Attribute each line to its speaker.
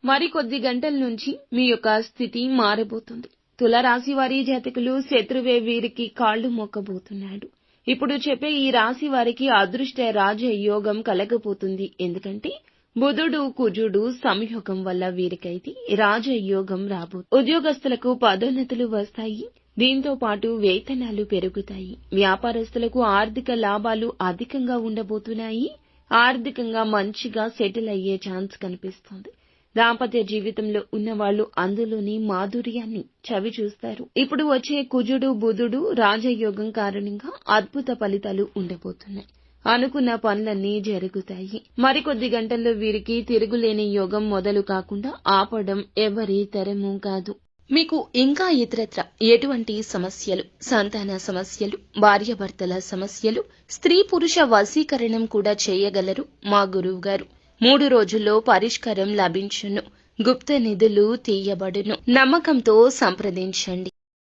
Speaker 1: మరికొద్ది గంటల నుంచి మీ యొక్క స్థితి మారబోతుంది. తులారాశి వారి జాతకులు శత్రువే వీరికి కాళ్లు మొక్కబోతున్నాడు. ఇప్పుడు చెప్పే ఈ రాశి వారికి అదృష్ట రాజయోగం కలగబోతుంది. ఎందుకంటే బుధుడు కుజుడు సంయోగం వల్ల వీరికైతే రాజయోగం రాబోతుంది. ఉద్యోగస్తులకు పదోన్నతులు వస్తాయి. దీంతో పాటు వేతనాలు పెరుగుతాయి. వ్యాపారస్తులకు ఆర్థిక లాభాలు అధికంగా ఉండబోతున్నాయి. ఆర్థికంగా మంచిగా సెటిల్ అయ్యే ఛాన్స్ కనిపిస్తోంది. దాంపత్య జీవితంలో ఉన్నవాళ్లు అందులోని మాధుర్యాన్ని చవి చూస్తారు. ఇప్పుడు వచ్చే కుజుడు బుధుడు రాజయోగం కారణంగా అద్భుత ఫలితాలు ఉండబోతున్నాయి. అనుకున్న పనులన్నీ జరుగుతాయి. మరికొద్ది గంటల్లో వీరికి తిరుగులేని యోగం మొదలు కాకుండా ఆపడం ఎవరి తరమూ కాదు. మీకు ఇంకా ఇతరత్ర ఎటువంటి సమస్యలు, సంతాన సమస్యలు, భార్యాభర్తల సమస్యలు, స్త్రీ పురుష వశీకరణం కూడా చేయగలరు మా గురువు గారు. 3 రోజుల్లో పరిష్కారం లభించును. గుప్త నిధులు తీయబడును. నమ్మకంతో సంప్రదించండి.